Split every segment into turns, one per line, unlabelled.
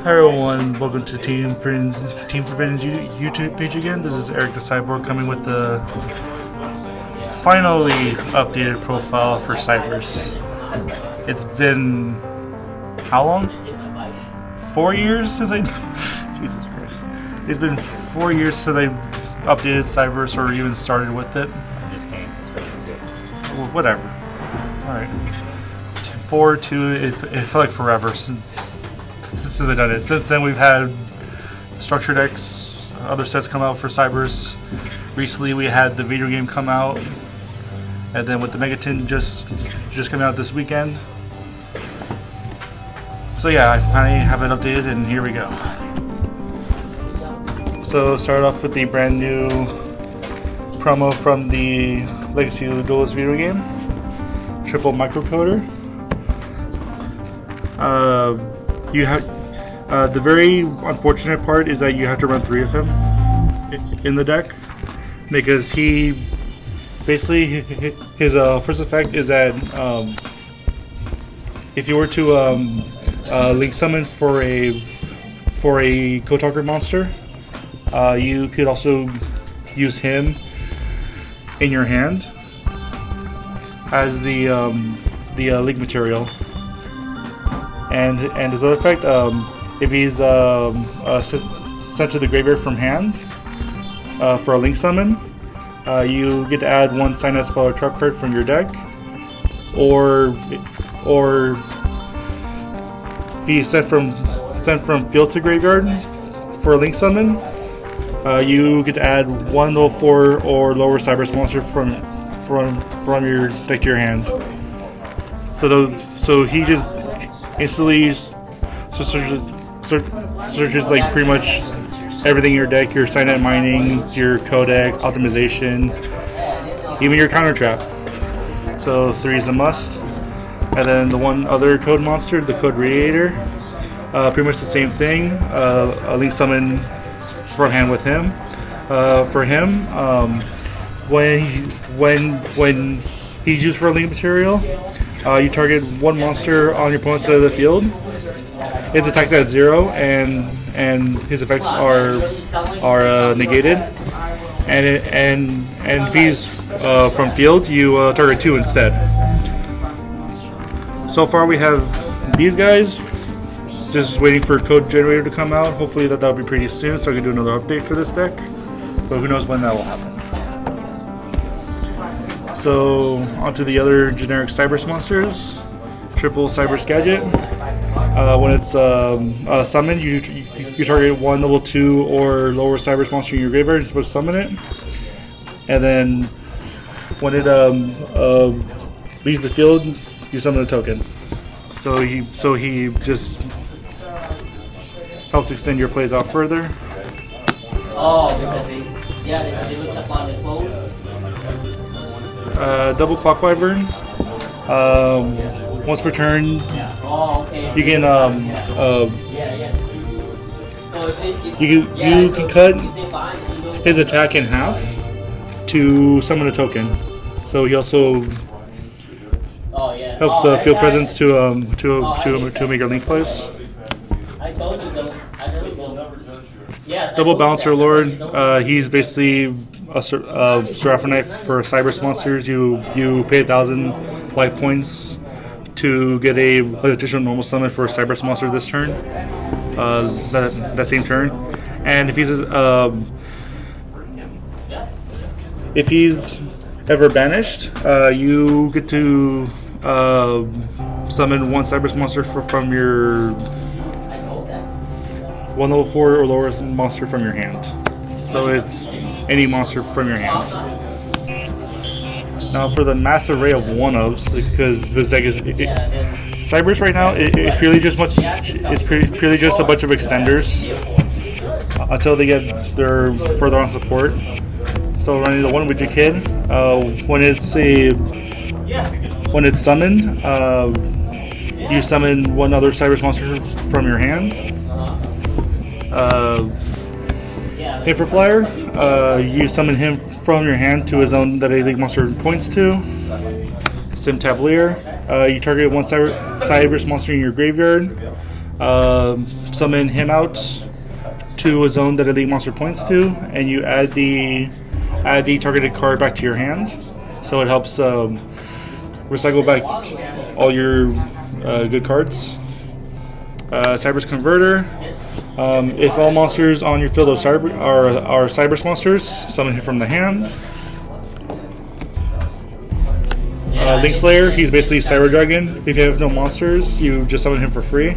Hi everyone, welcome to Team Forbidden's YouTube page again. This is Eric the Cyborg coming with the finally updated profile for Cyberse. It's been how long? 4 years since I Jesus Christ. It's been 4 years since I updated Cyberse or even started with it.
I'm just kidding, it's been too.
Well, whatever. Alright. 4, 2, it felt like forever since I've done it. Since then, we've had structure decks, other sets come out for Cyberse. Recently, we had the video game come out, and then with the Megaton just coming out this weekend. So yeah, I finally have it updated, and here we go. So start off with the brand new promo from the Legacy of the Duelist video game, triple microcoder. You have the very unfortunate part is that you have to run 3 of him in the deck, because he basically his first effect is that if you were to link summon for a code talker monster, you could also use him in your hand as the link material. And his other effect, if he's sent to the graveyard from hand for a link summon, you get to add 1 sign as spell or trap card from your deck, or be sent from field to graveyard for a link summon. You get to add 1 level 4 or lower Cyberse monster from your deck to your hand. So he just instantly searches like pretty much everything in your deck, your Signet Minings, your Codex, Optimization, even your Counter Trap. So 3 is a must. And then the one other code monster, the Code Radiator, pretty much the same thing. A link summon from hand with him. For him, when he's used for a link material, you target 1 monster on your opponent's side of the field. Its attacks at 0, and his effects are negated. And if he's from field, you target 2 instead. So far, we have these guys. Just waiting for Code Generator to come out. Hopefully that'll be pretty soon, so I can do another update for this deck. But who knows when that will happen. So, onto the other generic Cyberse monsters. Triple Cyberse Gadget. When it's summoned, you target 1 level 2 or lower Cyberse monster in your graveyard. You're supposed to summon it. And then, when it leaves the field, you summon a token. So he just helps extend your plays out further.
Oh, because they looked up on the phone.
Double Clock Wyvern. Once per turn, you can you can cut his attack in half to summon a token. So he also helps field presence to make your link plays. Double Balancer Lord. He's basically a Seraphinite for Cyberse monsters. You pay 1,000 life points to get a additional normal summon for a Cyberse monster this turn. That same turn, and if he's ever banished, you get to summon 1 Cyberse monster from your 1 level 4 or lower monster from your hand. So it's any monster from your hand. Now for the mass array of 1-ofs, because this deck is Cyberse right now, it's purely just purely just a bunch of extenders until they get their further on support. So running the 1 Widget Kid, when it's summoned, you summon 1 other Cyberse monster from your hand. Hyperflyer, you summon him from your hand to a zone that a link monster points to. Sim Tableer, you target 1 Cyberse monster in your graveyard. summon him out to a zone that a League monster points to, and you add the targeted card back to your hand. So it helps recycle back all your good cards. Cyberse Converter. If all monsters on your field are Cyberse monsters, summon him from the hand. Link Slayer, he's basically Cyber Dragon. If you have no monsters, you just summon him for free.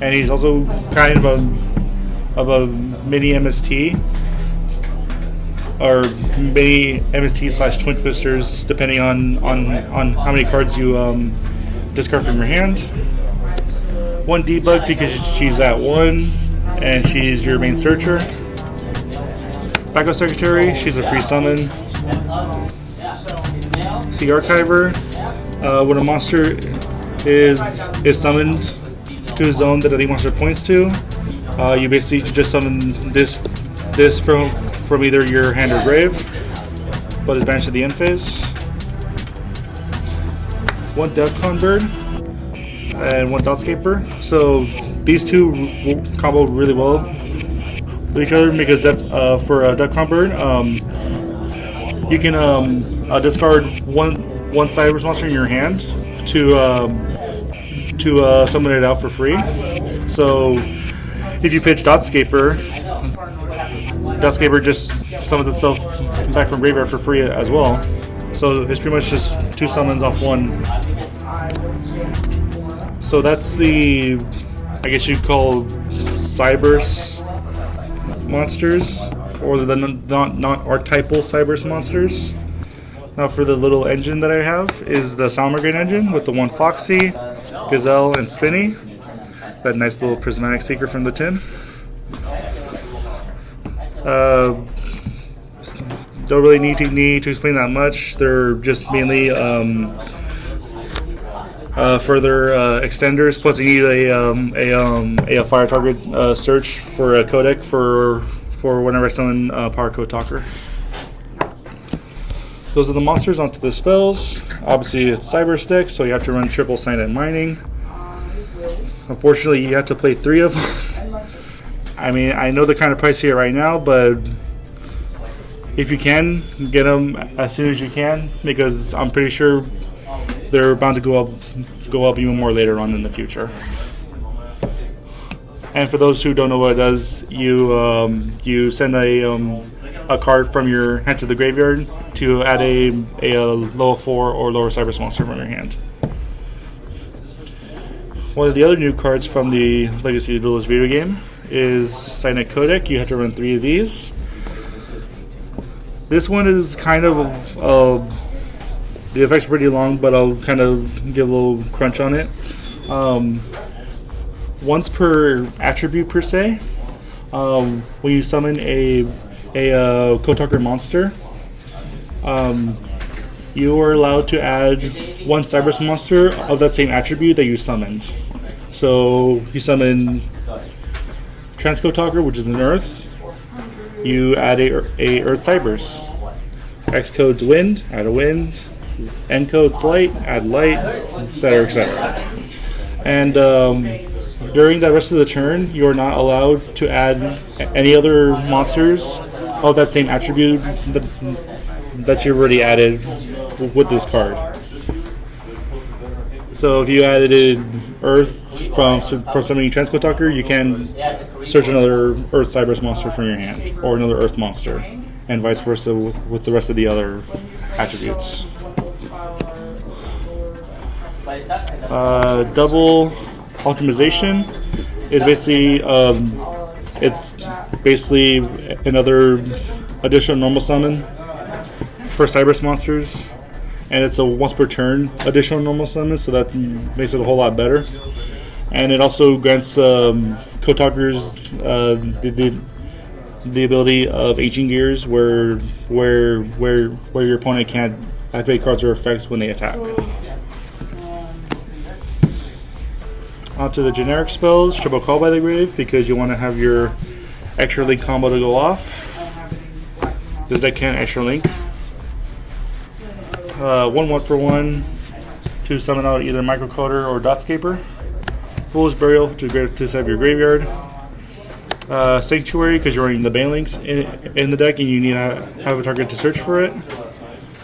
And he's also kind of a mini MST, or mini MST / Twin Twisters, depending on how many cards you discard from your hand. 1 debug because she's at 1 and she's your main searcher. Backup Secretary, she's a free summon. Sea Archiver, when a monster is summoned to a zone that a monster points to, you basically just summon this from either your hand or grave, but is banished to the end phase. 1 Defcon Bird and 1 Dotscaper. So these two will combo really well with each other because for a Defcon Bird, you can discard one Cyberse monster in your hand to summon it out for free. So if you pitch Dotscaper just summons itself back from graveyard for free as well. So it's pretty much just 2 summons off 1. So that's the, I guess you'd call Cyberse monsters, or the non-archetypal Cyberse monsters. Now for the little engine that I have is the Salmagrain engine with the 1 Foxy, Gazelle, and Spinny. That nice little prismatic seeker from the tin. Don't really need to explain that much. They're just mainly further extenders. Plus, you need a fire target search for a codec for whenever I summon Power Code Talker. Those are the monsters. Onto the spells. Obviously, it's Cyberse deck, so you have to run triple Cyanide Mining. Unfortunately, you have to play 3 of them. I mean, I know they're kind of pricey right now, but if you can, get them as soon as you can, because I'm pretty sure they're bound to go up even more later on in the future. And for those who don't know what it does, you send a card from your hand to the graveyard to add a level 4 or lower Cyberse monster from your hand. One of the other new cards from the Legacy Duelist video game is Cyanide Codec. You have to run 3 of these. This one is kind of the effect's pretty long, but I'll kind of give a little crunch on it. Once per attribute per se, when you summon a Code Talker monster, you are allowed to add 1 Cyberse monster of that same attribute that you summoned. So you summon Code Talker, which is an Earth. You add a Earth Cyberse. X code's Wind, add a Wind. N code's Light, add Light, etc., etc. And during the rest of the turn, you are not allowed to add any other monsters of that same attribute that you already added with this card. So if you added Earth from summoning Code Talker, you can search another Earth Cyberse monster from your hand, or another Earth monster, and vice versa with the rest of the other attributes. Double optimization is basically another additional normal summon for Cyberse monsters, and it's a once per turn additional normal summon, so that makes it a whole lot better. And it also grants Code Talkers the ability of Aging Gears, where your opponent can't activate cards or effects when they attack. Onto the generic spells, Triple Call by the Grave, because you want to have your extra link combo to go off. This deck can extra link. 1/1 for 1 to summon out either Microcoder or Dotscaper Foolish Burial to set up your graveyard. Sanctuary, because you're running the Banelinks in the deck and you need to have a target to search for it.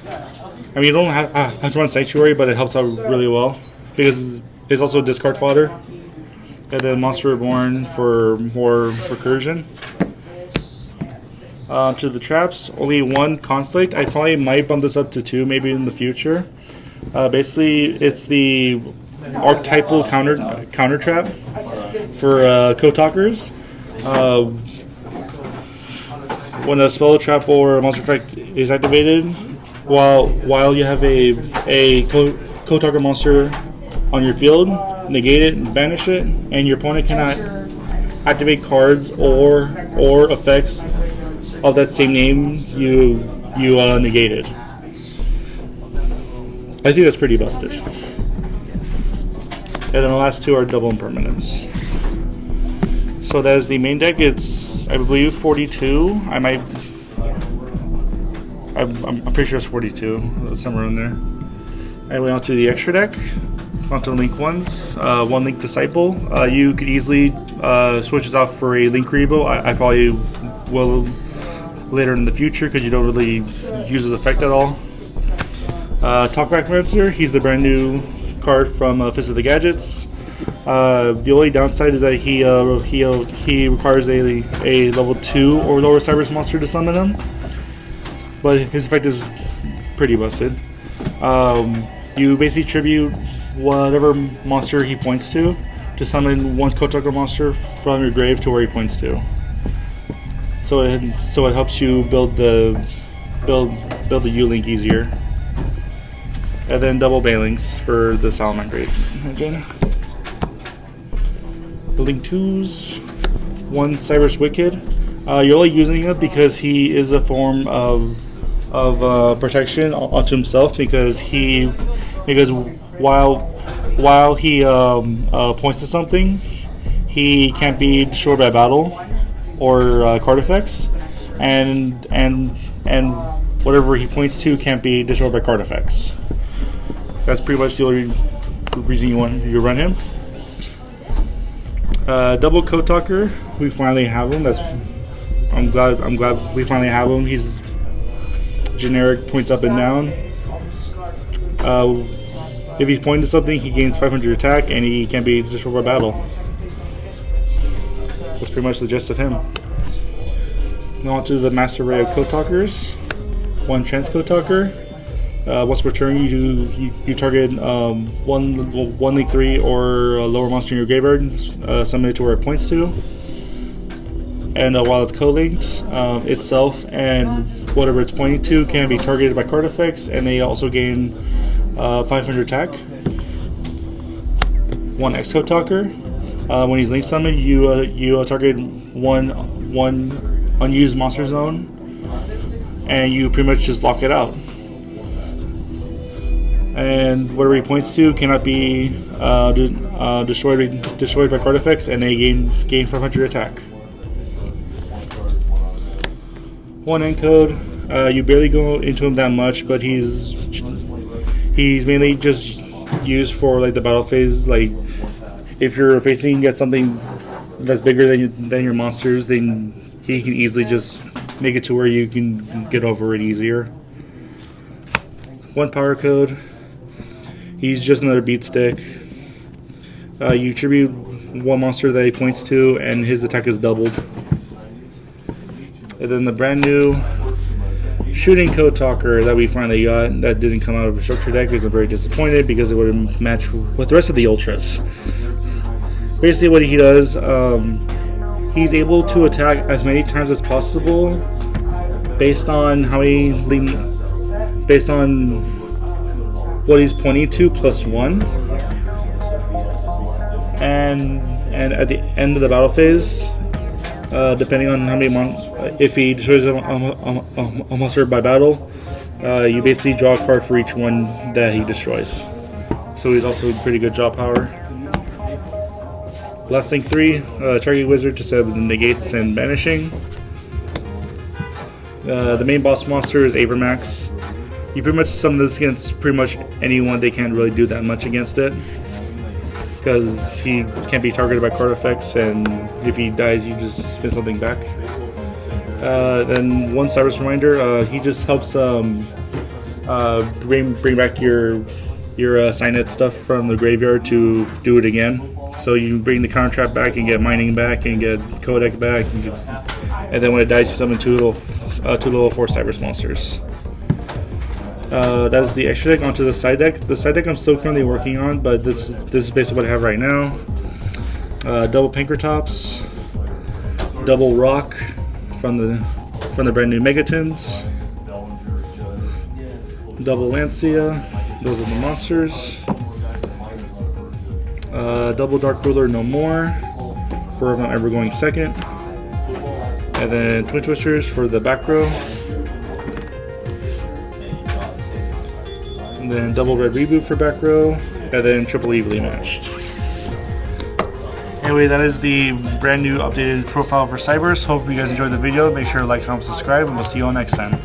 I mean, you don't have to run Sanctuary, but it helps out really well because it's also discard fodder. And then Monster Reborn for more recursion. To the traps, only one conflict. I probably might bump this up to 2 maybe in the future. Basically, it's the archetypal counter trap for Code Talkers. When a spell, trap, or monster effect is activated, while you have a Code Talker monster on your field, negate it, banish it, and your opponent cannot activate cards or effects of that same name you negated. I think that's pretty busted. And then the last 2 are double impermanence. So that is the main deck. It's, I believe, 42. I'm pretty sure it's 42, somewhere in there. Anyway, on to the extra deck. On to link ones. 1 Link Disciple. You could easily switch this out for a Link Rebo. I probably will later in the future because you don't really use his effect at all. Talkback Lancer. He's the brand new card from Fist of the Gadgets. The only downside is that he requires a level 2 or lower Cyberse monster to summon him, but his effect is pretty busted. You basically tribute whatever monster he points to summon 1 Code Talker monster from your grave to where he points to. So it helps you build the U-Link easier. And then double Bailings for the Salamangreat engine. Building 2s, 1 Cyberse Wicked. You're only using it because he is a form of protection onto himself because while he points to something, he can't be destroyed by battle or card effects, and whatever he points to can't be destroyed by card effects. That's pretty much the only reason you run him. Double Code Talker, we finally have him. I'm glad we finally have him. He's generic, points up and down. If he's pointing to something, he gains 500 attack and he can't be destroyed by battle. That's pretty much the gist of him. Now on to the master array of Code Talkers. 1 Trans Code Talker. Once per turn, you target one Link 3 or a lower monster in your graveyard, summon it to where it points to. And while it's co-linked, itself and whatever it's pointing to can be targeted by card effects, and they also gain 500 attack. 1 X Code Talker. When he's link summoned, you target one unused monster zone, and you pretty much just lock it out. And whatever he points to cannot be destroyed by card effects, and they gain 500 attack. 1 Encode. You barely go into him that much, but he's mainly just used for like the battle phase. Like if you're facing against something that's bigger than your monsters, then he can easily just make it to where you can get over it easier. 1 Power Code. He's just another beat stick. You tribute 1 monster that he points to, and his attack is doubled. And then the brand new Shooting Code Talker that we finally got that didn't come out of a structure deck because I'm very disappointed because it would have matched with the rest of the Ultras. Basically what he does, he's able to attack as many times as possible based on what he's pointing to +1, and at the end of the battle phase, depending on how many if he destroys a monster by battle, you basically draw a card for each one that he destroys. So he's also pretty good draw power. Last Link 3, Target Wizard to set up the negates and banishing. The main boss monster is Avermax. You pretty much summon this against pretty much anyone. They can't really do that much against it. because he can't be targeted by card effects, and if he dies, you just spin something back. Then one Cyberse reminder, he just helps bring back your Signet stuff from the graveyard to do it again. So you bring the counter trap back and get mining back and get codec back, and then when it dies, you summon two level 4 Cyberse monsters. That's the extra deck. Onto the side deck. The side deck I'm still currently working on, but this is basically what I have right now. Double Pinkertops, double Rock from the brand new Megatons, double Lancia. Those are the monsters. Double Dark Ruler, no more, for if I'm ever going second. And then Twin Twisters for the back row. And then double Red Reboot for back row. And then triple Evenly Matched. Anyway, that is the brand new updated profile for Cyberse. Hope you guys enjoyed the video. Make sure to like, comment, subscribe, and we'll see you all next time.